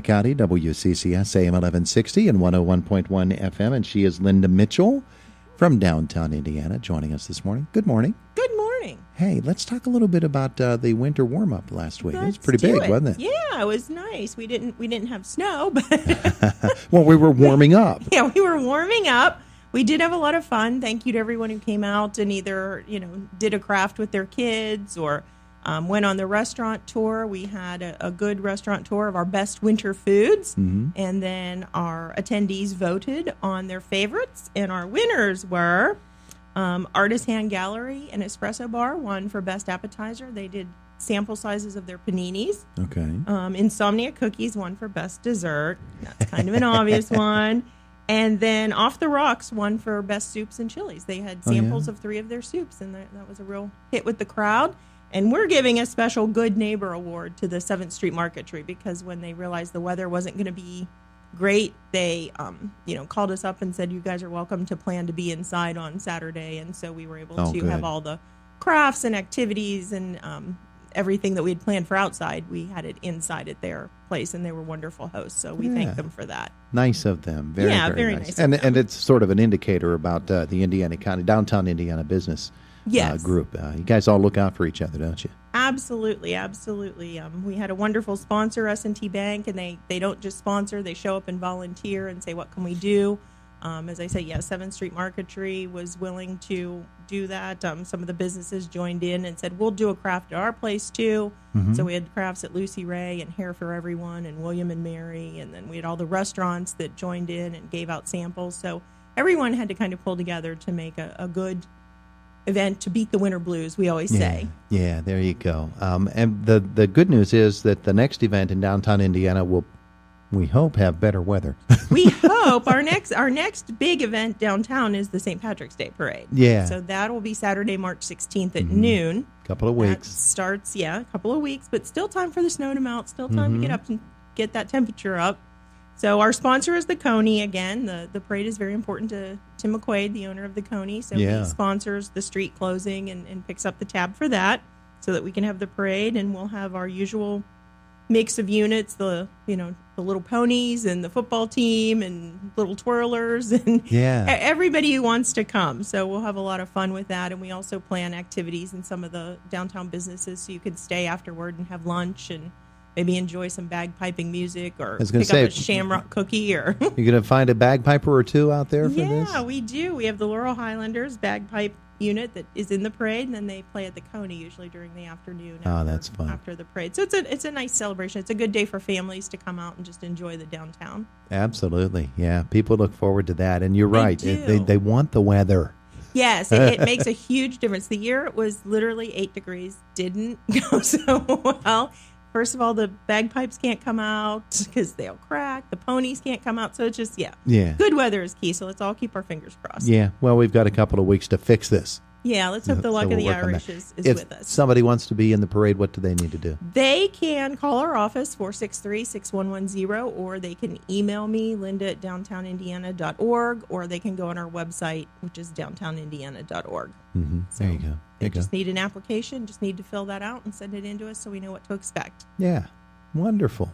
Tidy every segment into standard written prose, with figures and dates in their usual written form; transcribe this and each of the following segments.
County, WCCS AM 1160 and 101.1 FM. And she is Linda Mitchell from downtown Indiana joining us this morning. Good morning. Good morning. Hey, let's talk a little bit about the winter warm-up last week. It was Let's pretty do big, it. wasn't it? Yeah, it was nice. We didn't have snow, but Well, we were warming up. yeah, we were warming up. We did have a lot of fun. Thank you to everyone who came out and either, did a craft with their kids or went on the restaurant tour. We had a good restaurant tour of our best winter foods. Mm-hmm. And then our attendees voted on their favorites. And our winners were Artist Hand Gallery and Espresso Bar won for best appetizer. They did sample sizes of their paninis. Okay. Insomnia Cookies won for best dessert. That's kind of an obvious one. And then Off the Rocks won for best soups and chilies. They had samples of 3 of their soups, and that was a real hit with the crowd. And we're giving a special Good Neighbor Award to the 7th Street Marketry because when they realized the weather wasn't going to be great, they called us up and said, you guys are welcome to plan to be inside on Saturday. And so we were able to have all the crafts and activities and everything that we had planned for outside. We had it inside at their place, and they were wonderful hosts. So we thank them for that. Nice of them. Very nice. of them. And it's sort of an indicator about the Indiana County, downtown Indiana business group. You guys all look out for each other, don't you? Absolutely. We had a wonderful sponsor, S&T Bank, and they don't just sponsor, they show up and volunteer and say, what can we do? As I say, 7th Street Marketry was willing to do that. Some of the businesses joined in and said, we'll do a craft at our place too. Mm-hmm. So we had crafts at Lucy Ray and Hair for Everyone and William and Mary. And then we had all the restaurants that joined in and gave out samples. So everyone had to kind of pull together to make a good event to beat the winter blues, we always say. Yeah, there you go. And the good news is that the next event in downtown Indiana will, we hope, have better weather. We hope. Our next big event downtown is the St. Patrick's Day Parade. Yeah. So that will be Saturday, March 16th at noon. Couple of weeks. That starts, a couple of weeks, but still time for the snow to melt, still time to get up and get that temperature up. So our sponsor is the Coney again. The parade is very important to Tim McQuaid, the owner of the Coney. So he sponsors the street closing and picks up the tab for that so that we can have the parade, and we'll have our usual mix of units, the little ponies and the football team and little twirlers and everybody who wants to come. So we'll have a lot of fun with that. And we also plan activities in some of the downtown businesses so you can stay afterward and have lunch and maybe enjoy some bagpiping music or pick up a shamrock cookie. Or you're going to find a bagpiper or two out there for this? Yeah, we do. We have the Laurel Highlanders bagpipe unit that is in the parade, and then they play at the Coney usually during the afternoon. That's fun. After the parade. So it's a nice celebration. It's a good day for families to come out and just enjoy the downtown. Absolutely. Yeah, people look forward to that. And you're right. Do. They want the weather. Yes, it makes a huge difference. The year it was literally 8 degrees didn't go so well. First of all, the bagpipes can't come out because they'll crack. The ponies can't come out. So it's just, good weather is key. So let's all keep our fingers crossed. Yeah, well, we've got a couple of weeks to fix this. Yeah, let's hope the luck of the Irish is with us. If somebody wants to be in the parade, what do they need to do? They can call our office, 463-6110, or they can email me, linda@downtownindiana.org, or they can go on our website, which is downtownindiana.org. Mm-hmm. So there you go. They just need an application, just need to fill that out and send it in to us so we know what to expect. Yeah. Wonderful.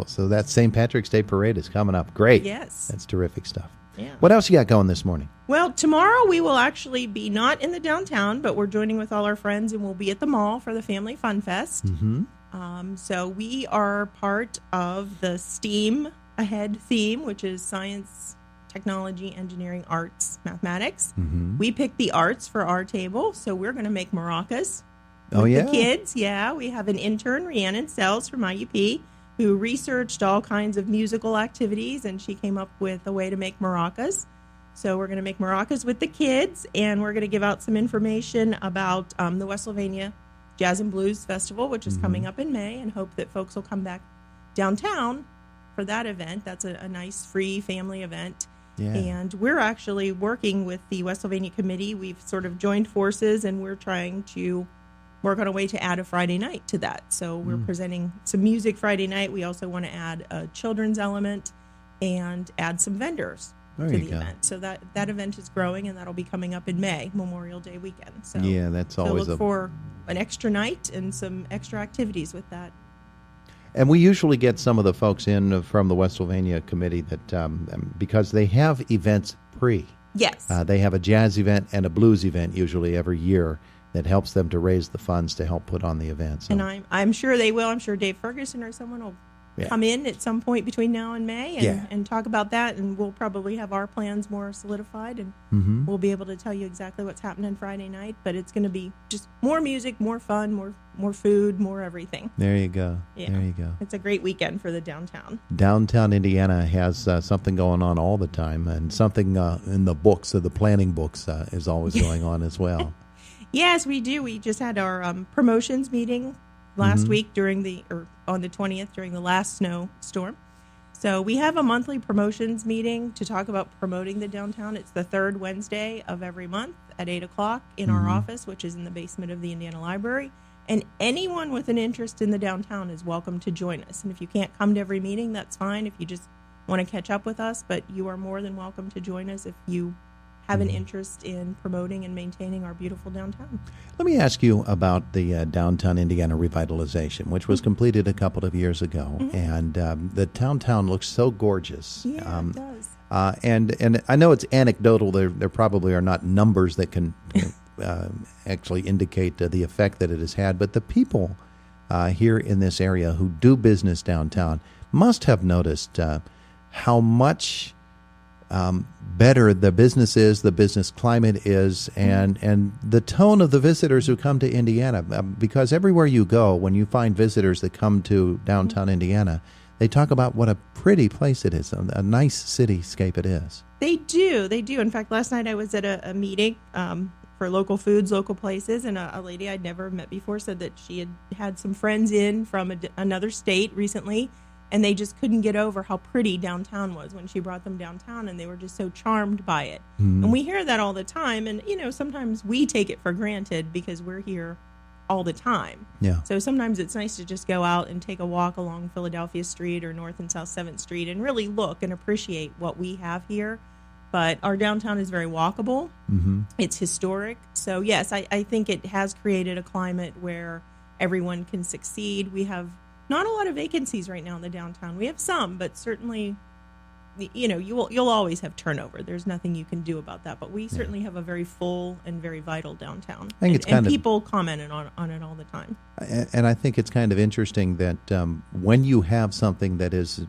So that St. Patrick's Day Parade is coming up. Great. Yes. That's terrific stuff. Yeah. What else you got going this morning? Well, tomorrow we will actually be not in the downtown, but we're joining with all our friends, and we'll be at the mall for the Family Fun Fest. Mm-hmm. So we are part of the STEAM Ahead theme, which is science, technology, engineering, arts, mathematics. Mm-hmm. We picked the arts for our table, so we're going to make maracas with the kids. Yeah, we have an intern, Rhiannon Sells from IUP, who researched all kinds of musical activities, and she came up with a way to make maracas. So we're going to make maracas with the kids, and we're going to give out some information about the West Sylvania Jazz and Blues Festival, which is coming up in May, and hope that folks will come back downtown for that event. That's a nice free family event. Yeah. And we're actually working with the West Sylvania Committee. We've sort of joined forces, and we're trying to work on a way to add a Friday night to that. So we're presenting some music Friday night. We also want to add a children's element and add some vendors to the event. So that event is growing, and that'll be coming up in May, Memorial Day weekend. So yeah, that's always look for an extra night and some extra activities with that. And we usually get some of the folks in from the West Sylvania Committee that because they have events pre. Yes. They have a jazz event and a blues event usually every year that helps them to raise the funds to help put on the event. So, and I'm sure they will. I'm sure Dave Ferguson or someone will come in at some point between now and May and talk about that, and we'll probably have our plans more solidified, and we'll be able to tell you exactly what's happening Friday night. But it's going to be just more music, more fun, more food, more everything. There you go. Yeah. There you go. It's a great weekend for the downtown. Downtown Indiana has something going on all the time, and something in the books, the planning books, is always going on as well. Yes, we do. We just had our promotions meeting last week on the 20th during the last snowstorm. So we have a monthly promotions meeting to talk about promoting the downtown. It's the third Wednesday of every month at 8 o'clock in our office, which is in the basement of the Indiana Library. And anyone with an interest in the downtown is welcome to join us. And if you can't come to every meeting, that's fine if you just want to catch up with us. But you are more than welcome to join us if you have an interest in promoting and maintaining our beautiful downtown. Let me ask you about the Downtown Indiana revitalization, which was completed a couple of years ago, and the downtown looks so gorgeous. Yeah, it does. And I know it's anecdotal. There probably are not numbers that can actually indicate the effect that it has had, but the people here in this area who do business downtown must have noticed how much better the business is, the business climate is, and the tone of the visitors who come to Indiana. Because everywhere you go, when you find visitors that come to downtown Indiana, they talk about what a pretty place it is, a nice cityscape it is. They do. In fact, last night I was at a meeting for local foods, local places, and a lady I'd never met before said that she had some friends in from another state recently, and they just couldn't get over how pretty downtown was when she brought them downtown, and they were just so charmed by it. And we hear that all the time, and sometimes we take it for granted because we're here all the time. Yeah. So sometimes it's nice to just go out and take a walk along Philadelphia Street or North and South 7th Street and really look and appreciate what we have here. But our downtown is very walkable. It's historic. So yes, I think it has created a climate where everyone can succeed. We have not a lot of vacancies right now in the downtown. We have some, but certainly, you'll always have turnover. There's nothing you can do about that. But we certainly have a very full and very vital downtown. I think and people commenting on it all the time. And I think it's kind of interesting that when you have something that is,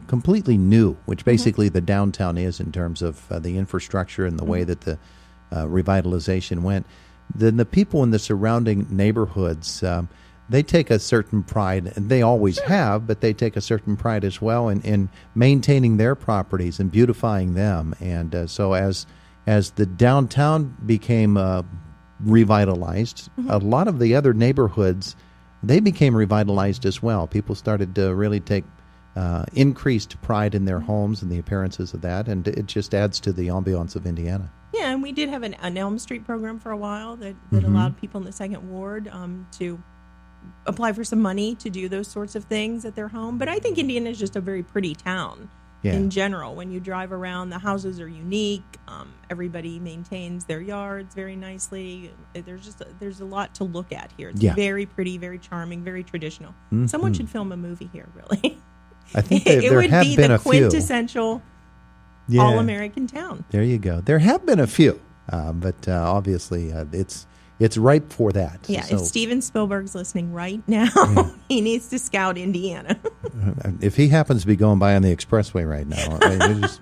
completely new, which basically the downtown is in terms of the infrastructure and the way that the revitalization went, then the people in the surrounding neighborhoods, they take a certain pride, and they always have, but they take a certain pride as well in maintaining their properties and beautifying them. And so as the downtown became revitalized, a lot of the other neighborhoods, they became revitalized as well. People started to really take increased pride in their homes and the appearances of that, and it just adds to the ambiance of Indiana. Yeah, and we did have an Elm Street program for a while that allowed people in the Second Ward to apply for some money to do those sorts of things at their home. But I think Indiana is just a very pretty town in general. When you drive around, the houses are unique. Everybody maintains their yards very nicely. There's a lot to look at here. It's very pretty, very charming, very traditional. Someone should film a movie here, really. I think there have been a few. It would be the quintessential all-American town. There you go. There have been a few, but obviously it's ripe for that. Yeah, so, if Steven Spielberg's listening right now, he needs to scout Indiana. If he happens to be going by on the expressway right now, just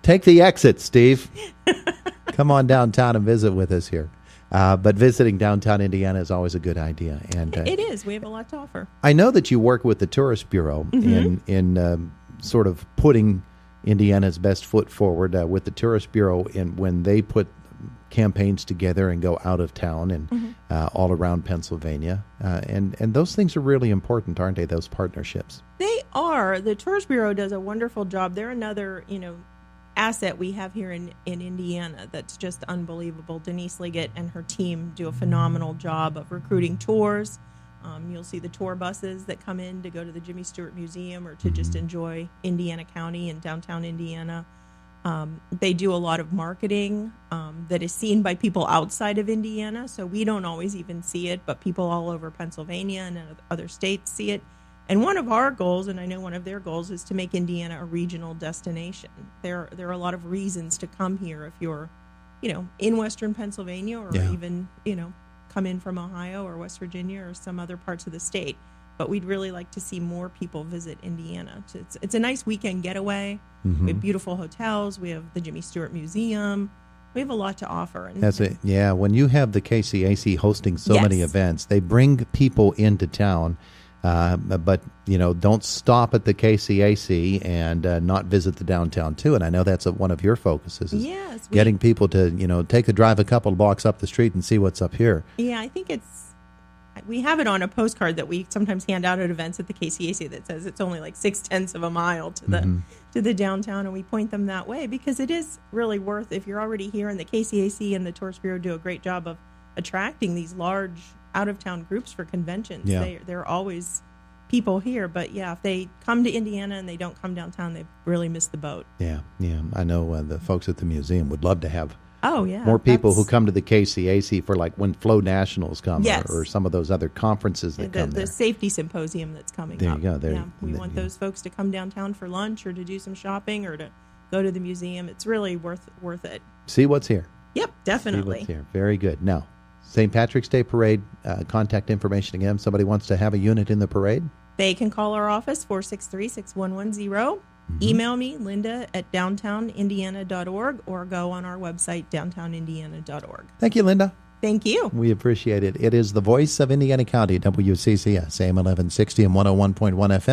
take the exit, Steve. Come on downtown and visit with us here. But visiting downtown Indiana is always a good idea. And it is. We have a lot to offer. I know that you work with the Tourist Bureau in sort of putting Indiana's best foot forward with the Tourist Bureau when they put campaigns together and go out of town and all around Pennsylvania. And those things are really important, aren't they, those partnerships? They are. The Tourist Bureau does a wonderful job. They're another, asset we have here in Indiana that's just unbelievable. Denise Liggett and her team do a phenomenal job of recruiting tours. You'll see the tour buses that come in to go to the Jimmy Stewart Museum or to just enjoy Indiana County and downtown Indiana. They do a lot of marketing that is seen by people outside of Indiana, so we don't always even see it, but people all over Pennsylvania and other states see it. And one of our goals, and I know one of their goals, is to make Indiana a regional destination. There are a lot of reasons to come here if you're, in Western Pennsylvania or even, come in from Ohio or West Virginia or some other parts of the state. But we'd really like to see more people visit Indiana. It's a nice weekend getaway. We have beautiful hotels. We have the Jimmy Stewart Museum. We have a lot to offer. And that's it. Yeah, when you have the KCAC hosting so many events, they bring people into town. But, don't stop at the KCAC and not visit the downtown, too. And I know that's one of your focuses, is getting people to, take a drive a couple of blocks up the street and see what's up here. Yeah, I think we have it on a postcard that we sometimes hand out at events at the KCAC that says it's only like 0.6 of a mile to the downtown, and we point them that way because it is really worth, if you're already here, and the KCAC and the Tourist Bureau do a great job of attracting these large out-of-town groups for conventions. Yeah. There are always people here, but if they come to Indiana and they don't come downtown, they've really missed the boat. Yeah. I know the folks at the museum would love to have more people who come to the KCAC for like when Flow Nationals come Yes. or some of those other conferences that come there. The safety symposium that's coming There up. you go. We want those folks to come downtown for lunch or to do some shopping or to go to the museum. It's really worth it. See what's here. Yep, definitely. See what's here. Very good. Now, St. Patrick's Day Parade, contact information again. If somebody wants to have a unit in the parade? They can call our office, 463-6110. Email me, Linda at downtownindiana.org, or go on our website, downtownindiana.org. Thank you, Linda. Thank you. We appreciate it. It is the voice of Indiana County, WCCS, AM 1160 and 101.1 FM.